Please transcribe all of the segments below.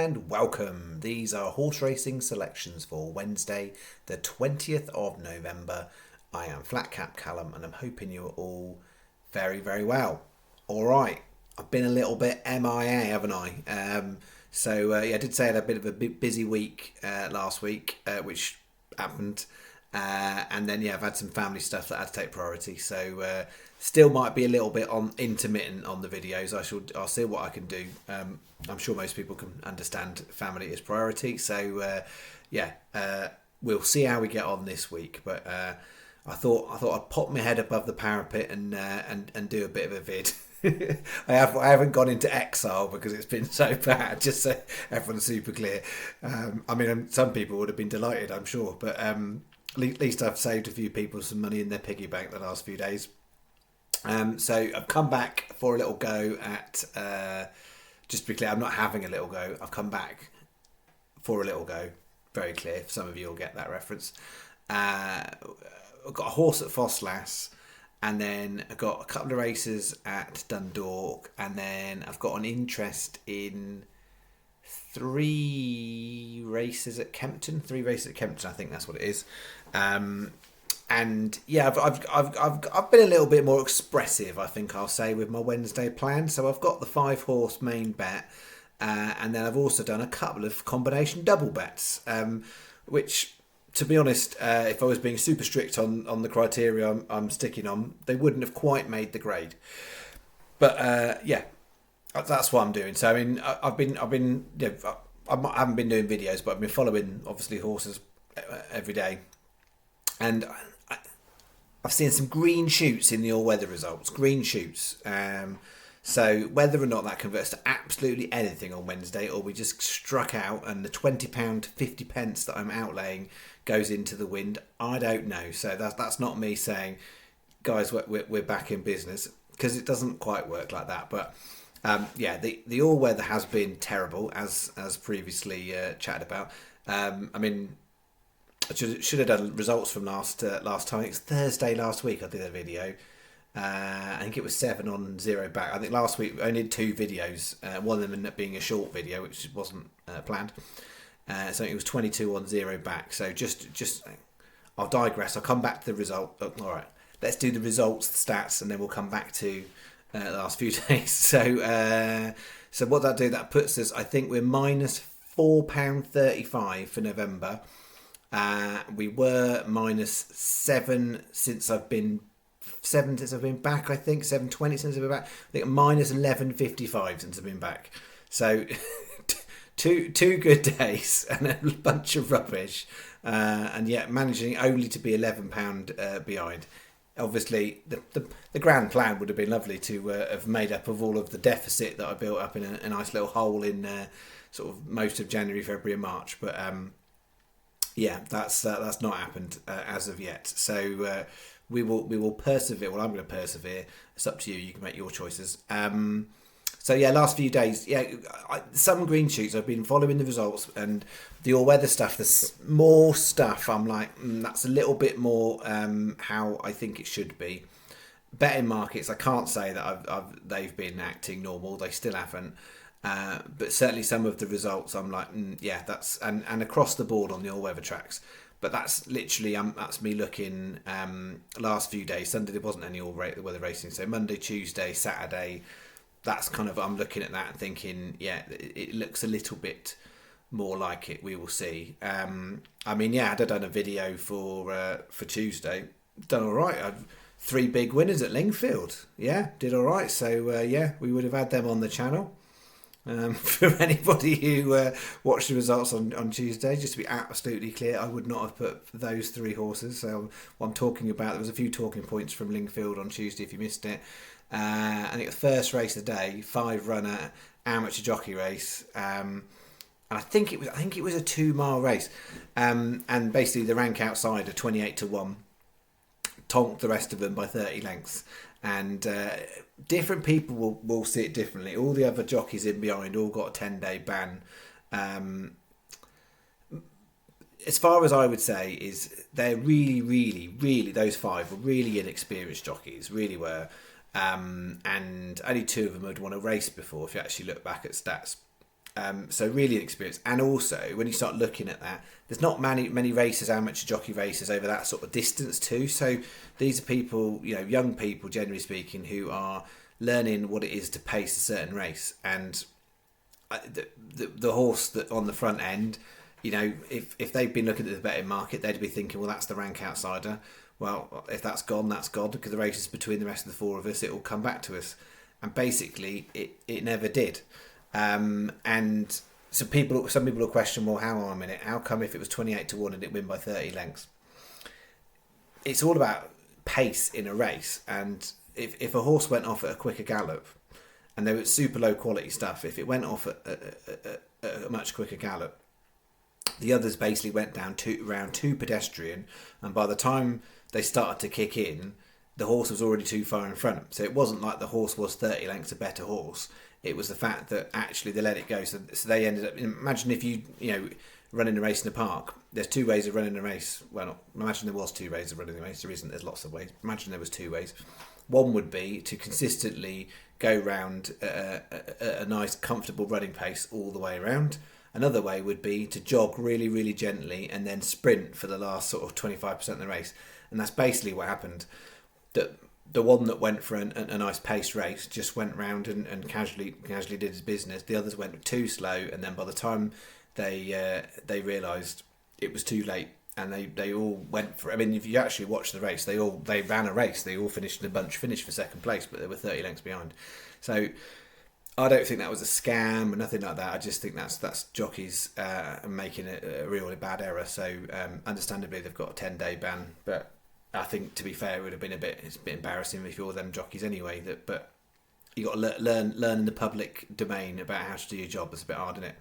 and welcome. These are horse racing selections for Wednesday, the 20th of November. I am flatcapcallum and I'm hoping you're all very, very well. All right, I've been a little bit MIA, haven't I? I did say I had a bit of a busy week last week, which happened. I've had some family stuff that had to take priority. Still might be a little bit on intermittent on the videos. I'll see what I can do. I'm sure most people can understand family is priority. We'll see how we get on this week. But I thought I'd pop my head above the parapet and do a bit of a vid. I haven't gone into exile because it's been so bad. Just so everyone's super clear. Some people would have been delighted, I'm sure, but at least I've saved a few people some money in their piggy bank the last few days. So I've come back for a little go at. Just to be clear, I'm not having a little go. I've come back for a little go. Very clear. Some of you will get that reference. I've got a horse at Ffos Las. And then I've got a couple of races at Dundalk, and then I've got an interest in three races at Kempton. I think that's what it is. I've been a little bit more expressive, I think I'll say, with my Wednesday plan. So I've got the 5-horse main bet, and then I've also done a couple of combination double bets, which, to be honest, if I was being super strict on the criteria I'm sticking on, they wouldn't have quite made the grade. But that's what I'm doing. So I haven't been doing videos, but I've been following obviously horses every day, and I've seen some green shoots in the all-weather results. Green shoots. So whether or not that converts to absolutely anything on Wednesday, or we just struck out and the £20 to 50 pence that I'm outlaying goes into the wind, I don't know. So that's not me saying, guys, we're back in business, because it doesn't quite work like that. But the all weather has been terrible, as previously chatted about. I should have done results from last time. It's Thursday last week I did a video. I think it was 7 on 0 back. I think last week I only did 2 videos. One of them ended up being a short video, which wasn't planned. So it was 22 on 0 back. So just I'll digress. I'll come back to the result. Oh, all right, let's do the results, the stats, and then we'll come back to the last few days. So what that do? That puts us. I think we're minus £4.35 for November. We were minus 7 since I've been. 7 since I've been back, I think. 7.20 since I've been back. I think minus 11.55 since I've been back. So two good days and a bunch of rubbish, and yet managing only to be £11 behind. Obviously, the grand plan would have been lovely to have made up of all of the deficit that I built up in a nice little hole in sort of most of January, February, and March. But that's not happened as of yet. So. We will persevere. Well, I'm going to persevere. It's up to you. You can make your choices. Last few days, some green shoots. I've been following the results and the all-weather stuff. There's more stuff. I'm like, that's a little bit more how I think it should be. Betting markets, I can't say that they've been acting normal. They still haven't. But certainly some of the results, I'm like, that's and across the board on the all-weather tracks. But that's literally that's me looking last few days. Sunday there wasn't any all-weather racing, so Monday, Tuesday, Saturday, that's kind of, I'm looking at that and thinking, it looks a little bit more like it. We will see. I'd done a video for Tuesday, done all right. I'd 3 big winners at Lingfield. Did all right. So we would have had them on the channel. For anybody who watched the results on Tuesday, just to be absolutely clear, I would not have put those 3 horses. So what I'm talking about, there was a few talking points from Lingfield on Tuesday if you missed it. I think the first race of the day, 5-runner amateur jockey race. And I think it was a 2-mile race. And basically the rank outside of 28-1 tonked the rest of them by 30 lengths. And different people will see it differently. All the other jockeys in behind all got a 10-day ban. As far as I would say is they're really, really, really, those 5 were really inexperienced jockeys, really were. And only 2 of them had won a race before, if you actually look back at stats. So really inexperienced. And also, when you start looking at that, there's not many races, amateur jockey races over that sort of distance too. So these are people, young people, generally speaking, who are learning what it is to pace a certain race. And the horse that on the front end, if they've been looking at the betting market, they'd be thinking, well, that's the rank outsider. Well, if that's gone, that's gone, because the race is between the rest of the four of us. It will come back to us. And basically, it never did. And so some people will question, well, how come if it was 28-1 and it win by 30 lengths? It's all about pace in a race. And if a horse went off at a quicker gallop, and they were super low quality stuff, if it went off at a much quicker gallop, the others basically went down round two pedestrian, and by the time they started to kick in, the horse was already too far in front. So it wasn't like the horse was 30 lengths a better horse. It was the fact that actually they let it go. So they ended up... Imagine if you running a race in the park. There's two ways of running a race. Well, imagine there was two ways of running a race. There isn't. There's lots of ways. Imagine there was two ways. One would be to consistently go round a nice, comfortable running pace all the way around. Another way would be to jog really, really gently and then sprint for the last sort of 25% of the race. And that's basically what happened. The one that went for a nice pace race just went round and casually did his business. The others went too slow, and then by the time they realised it was too late, and they all went for... I mean, if you actually watch the race, they ran a race. They all finished in a bunch, finished for second place, but they were 30 lengths behind. So I don't think that was a scam or nothing like that. I just think that's jockeys making a really bad error. So understandably, they've got a 10-day ban, but I think, to be fair, it would have been it's a bit embarrassing if you're them jockeys anyway. But you got to learn in the public domain about how to do your job. It's a bit hard, isn't it?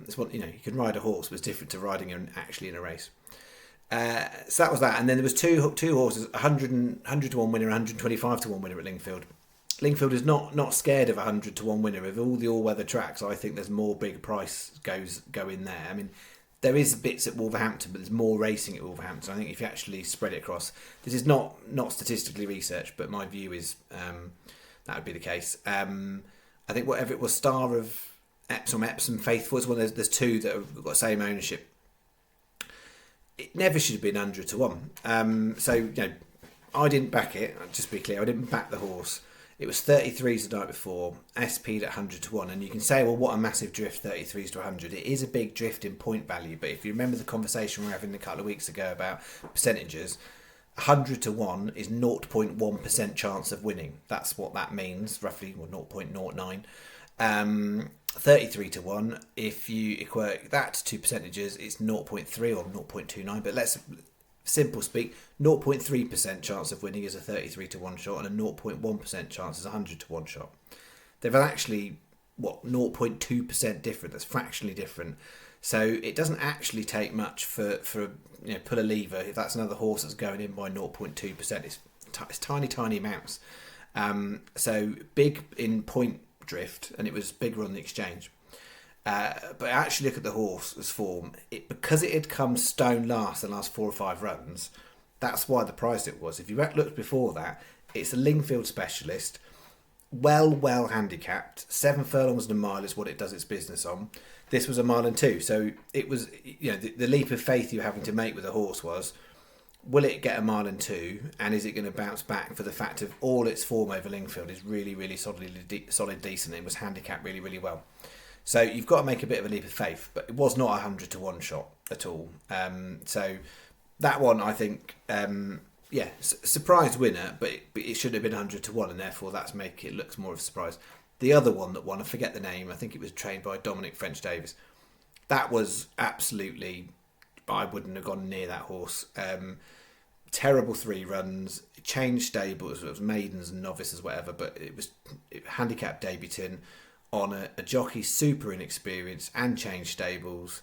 It's what you can ride a horse, but it's different to riding actually in a race. So that was that, and then there was two horses, 100 to 1 winner, 125 to 1 winner at Lingfield. Lingfield is not scared of 100 to 1 winner. Of all the all-weather tracks, I think there's more big price go in there. I mean, there is bits at Wolverhampton, but there's more racing at Wolverhampton. I think if you actually spread it across, this is not statistically researched, but my view is that would be the case. I think whatever it was, Star of Epsom Faithful is one. There's two that have got the same ownership. It never should have been 100 to 1. So I didn't back it. Just to be clear, I didn't back the horse. It was 33s the night before, SP'd at 100 to 1. And you can say, well, what a massive drift, 33s to 100. It is a big drift in point value. But if you remember the conversation we were having a couple of weeks ago about percentages, 100 to 1 is 0.1% chance of winning. That's what that means, roughly, well, 0.09. 33 to 1, if you equate that to percentages, it's 0.3 or 0.29. But let's... simple speak, 0.3% chance of winning is a 33 to 1 shot, and a 0.1% chance is a 100 to 1 shot. They're actually 0.2% different. That's fractionally different. So it doesn't actually take much for pull a lever. If that's another horse that's going in by 0.2%, it's tiny amounts. So big in point drift, and it was bigger on the exchange. But actually look at the horse's form. Because it had come stone last the last 4 or 5 runs, that's why the price it was. If you looked before that, it's a Lingfield specialist, well handicapped. 7 furlongs and a mile is what it does its business on. This was a mile and 2, so it was the leap of faith you're having to make with a horse was, will it get a mile and 2, and is it going to bounce back for the fact of all its form over Lingfield is really solid, decent. It was handicapped really well. So you've got to make a bit of a leap of faith, but it was not a 100 to 1 shot at all. So that one, I think, surprise winner, but it should have been 100 to 1, and therefore that's make it looks more of a surprise. The other one that won, I forget the name, I think it was trained by Dominic French Davis. That was absolutely, I wouldn't have gone near that horse. Terrible 3 runs, changed stables, it was maidens and novices, whatever, but it handicapped debutant on a jockey super inexperienced and changed stables.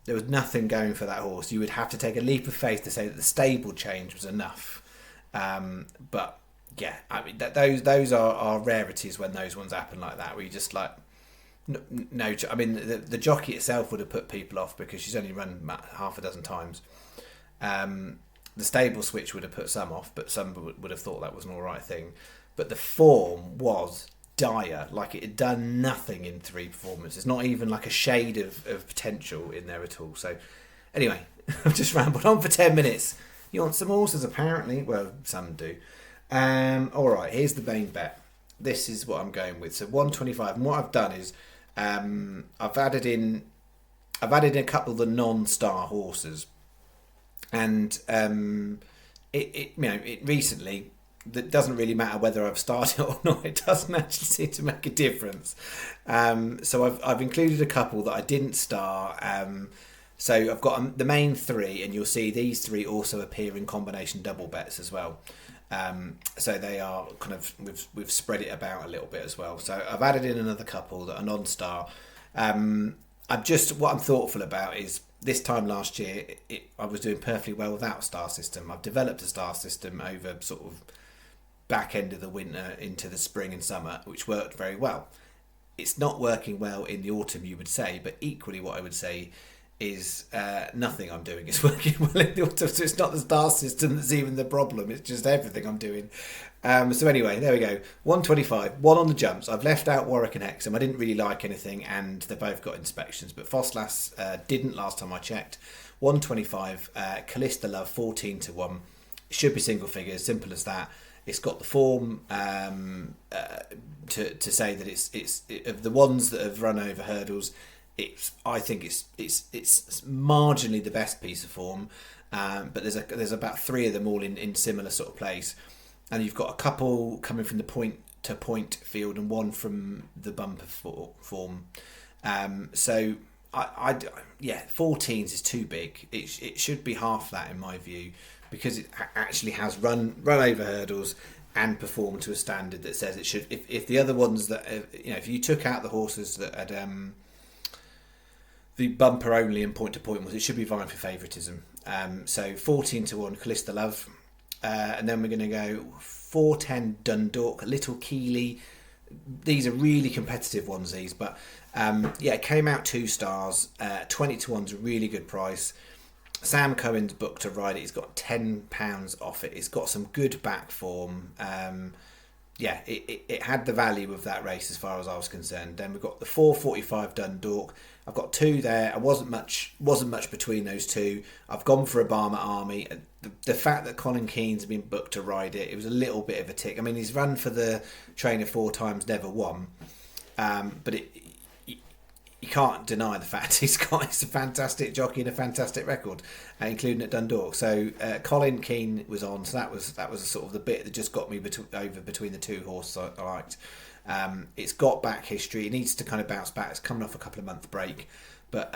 There was nothing going for that horse. You would have to take a leap of faith to say that the stable change was enough. But yeah, I mean those are rarities when those ones happen like that, where you just like no. I mean the jockey itself would have put people off because she's only run half a dozen times. The stable switch would have put some off, but some would have thought that was an all right thing. But the form was dire. Like, it had done nothing in 3 performances. Not even like a shade of potential in there at all. So, anyway, I've just rambled on for 10 minutes. You want some horses, apparently? Well, some do. All right, here's the main bet. This is what I'm going with. So 125. And what I've done is I've added in a couple of the non-star horses, and it recently. That doesn't really matter whether I've started or not. It doesn't actually seem to make a difference. So I've included a couple that I didn't start. So I've got the main 3, and you'll see these 3 also appear in combination double bets as well. So they are kind of we've spread it about a little bit as well. So I've added in another couple that are non-star. What I'm thoughtful about is this time last year I was doing perfectly well without a star system. I've developed a star system over sort of back end of the winter into the spring and summer, which worked very well. It's not working well in the autumn, you would say, but equally what I would say is nothing I'm doing is working well in the autumn. So it's not the star system that's even the problem, it's just everything I'm doing. So anyway, there we go. 125, 1 on the jumps. I've left out Warwick and Hexham. I didn't really like anything, and they both got inspections, but Ffos Las didn't last time I checked. 125, Callista Love 14 to 1. Should be single figures, simple as that. It's got the form to say that it's of the ones that have run over hurdles. I think it's marginally the best piece of form, but there's about 3 of them all in similar sort of place, and you've got a couple coming from the point to point field and 1 from the bumper form. So I 14s is too big. It should be half that in my view, because it actually has run over hurdles and performed to a standard that says it should. If the other ones that if you took out the horses that had the bumper only and point to point ones, it should be vying for favouritism. So 14 to 1 Callista Love, and then we're going to go 410 Dundalk, Little Keeley. These are really competitive ones, these, but it came out 2 stars. 20 to 1's a really good price. Sam Cohen's booked to ride it. He's got £10 off it. It's got some good back form. It had the value of that race as far as I was concerned. Then we've got the 445 Dundalk. I've got 2 there. I wasn't much between those 2. I've gone for Obama Army. The fact that Colin Keane's been booked to ride it, it was a little bit of a tick. I mean, he's run for the trainer 4 times, never won. But you can't deny the fact he's a fantastic jockey and a fantastic record, including at Dundalk. So Colin Keane was on, so that was sort of the bit that just got me over between the 2 horses I liked. It's got back history. It needs to kind of bounce back. It's coming off a couple of month break, but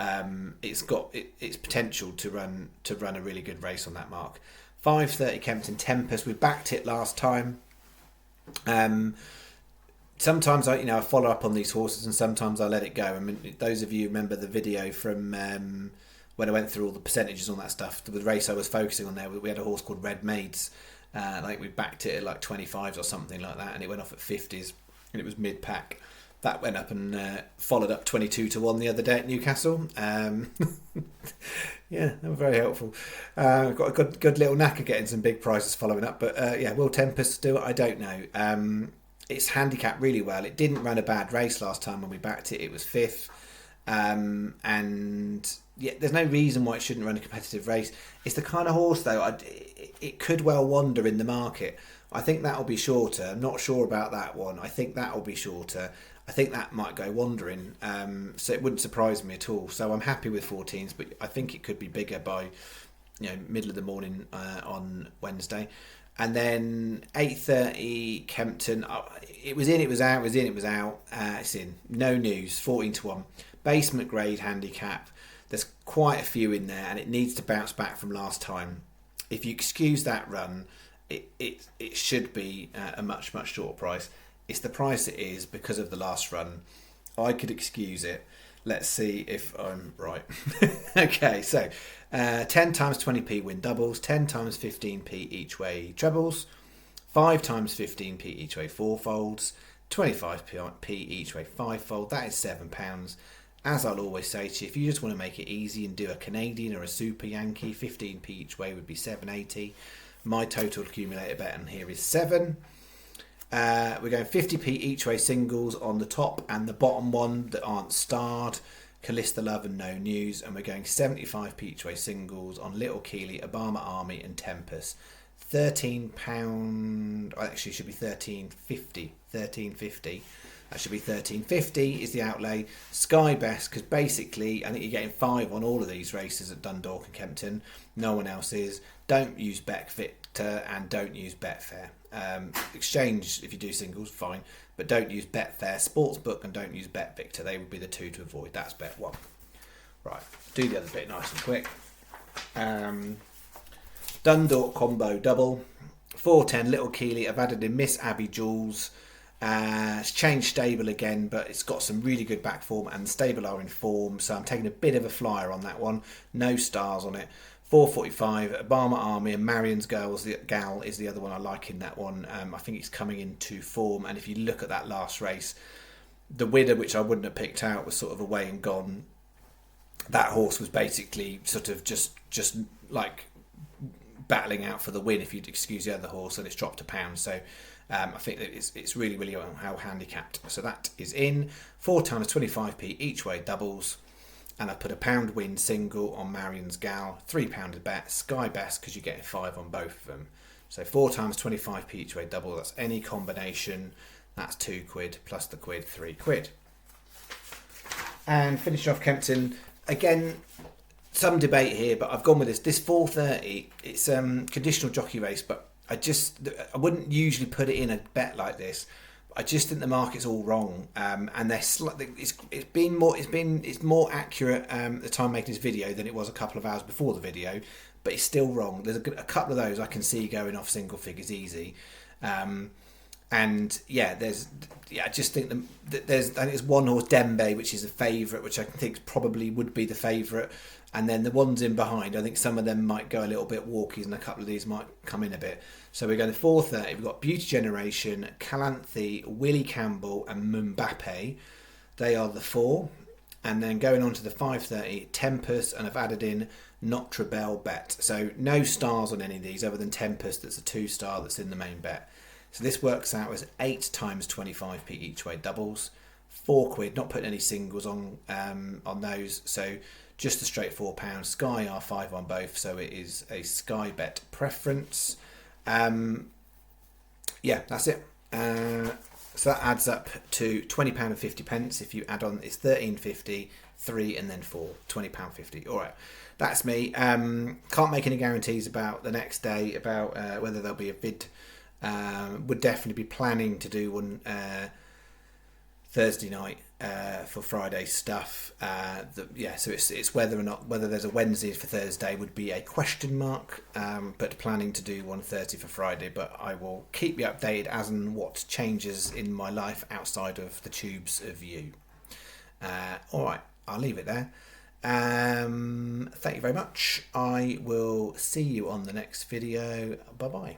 it's got its potential to run a really good race on that mark. 5:30 Kempton Tempest. We backed it last time. Sometimes I follow up on these horses, and sometimes I let it go. I mean, those of you remember the video from when I went through all the percentages on that stuff. The race I was focusing on there, we had a horse called Red Maids. We backed it at like 25s or something like that, and it went off at 50s, and it was mid pack. That went up and followed up 22 to 1 the other day at Newcastle. Yeah, they were very helpful. Got a good little knack of getting some big prizes following up. But will Tempest do it? I don't know. It's handicapped really well. It didn't run a bad race last time when we backed it. It was 5th. There's no reason why it shouldn't run a competitive race. It's the kind of horse, though, it could well wander in the market. I think that'll be shorter. I'm not sure about that one. I think that'll be shorter. I think that might go wandering. So it wouldn't surprise me at all. So I'm happy with 14s, but I think it could be bigger by middle of the morning on Wednesday. And then 8:30 Kempton. It was in, it was out, it was in, it was out. It's in. No news. 14 to 1. Basement grade handicap. There's quite a few in there, and it needs to bounce back from last time. If you excuse that run, it should be a much shorter price. It's the price it is because of the last run. I could excuse it. Let's see if I'm right. Okay, so 10 times 20p win doubles, 10 times 15p each way trebles, 5 times 15p each way fourfolds, 25p each way fivefold. That is £7. As I'll always say to you, if you just want to make it easy and do a Canadian or a Super Yankee, 15p each way would be £7.80. My total accumulator bet on here is 7. We're going 50p each way singles on the top and the bottom one that aren't starred, Callista Love and No News, and we're going 75p each way singles on Little Keely, Obama Army and Tempest. £13, actually it should be 13.50. That should be 13.50 is the outlay. Sky Best, because basically I think you're getting 5 on all of these races at Dundalk and Kempton. No one else is. Don't use Bet Victor and don't use Betfair. Exchange if you do singles, fine, but don't use Betfair. Sportsbook and don't use Bet Victor. They would be the two to avoid. That's bet one. Right, do the other bit nice and quick. Dundalk combo double, 410 Little Keely. I've added in Miss Abby Jules. It's changed stable again, but it's got some really good back form and the stable are in form, so I'm taking a bit of a flyer on that one. No stars on it. 4:45 Obama Army and Marion's Gal is the other one I like in that one. I think it's coming into form, and if you look at that last race, the winner, which I wouldn't have picked out, was sort of away and gone. That horse was basically sort of just like battling out for the win, if you'd excuse the other horse, and it's dropped £1. So I think that it's really well handicapped. So that is in. 4 times 25p each way doubles, and I put a £1 win single on Marion's Gal, £3 a bet. Sky Best because you get 5 on both of them. So 4 times 25p each way double. That's any combination. That's £2 plus the quid, £3. And finishing off Kempton again. Some debate here, but I've gone with this 4:30. It's conditional jockey race, but I wouldn't usually put it in a bet like this. I just think the market's all wrong, and they're it's more accurate at the time making this video than it was a couple of hours before the video, but it's still wrong. There's a couple of those I can see going off single figures easy, and yeah, I just think I think it's one horse Dembe, which is a favourite, which I think probably would be the favourite. And then the ones in behind, I think some of them might go a little bit walkies and a couple of these might come in a bit. So we're going to 4:30. We've got Beauty Generation, Calanthe, Willie Campbell and Mbappe. They are the 4. And then going on to the 5:30, Tempest, and I've added in Notre Belle Bet. So no stars on any of these other than Tempest, that's a 2-star that's in the main bet. So this works out as 8 times 25p each way doubles, £4, not putting any singles on those. So just a straight £4. Sky are 5 on both, so it is a Sky Bet preference. Yeah, that's it. So that adds up to £20.50. If you add on, it's £13.50, 3 and then 4, £20.50. All right, that's me. Can't make any guarantees about the next day, about whether there'll be a vid. Would definitely be planning to do one Thursday night for Friday stuff. So it's whether there's a Wednesday for Thursday would be a question mark, but planning to do 1:30 for Friday. But I will keep you updated as and what changes in my life outside of the tubes of you. All right, I'll leave it there. Thank you very much. I will see you on the next video. Bye bye.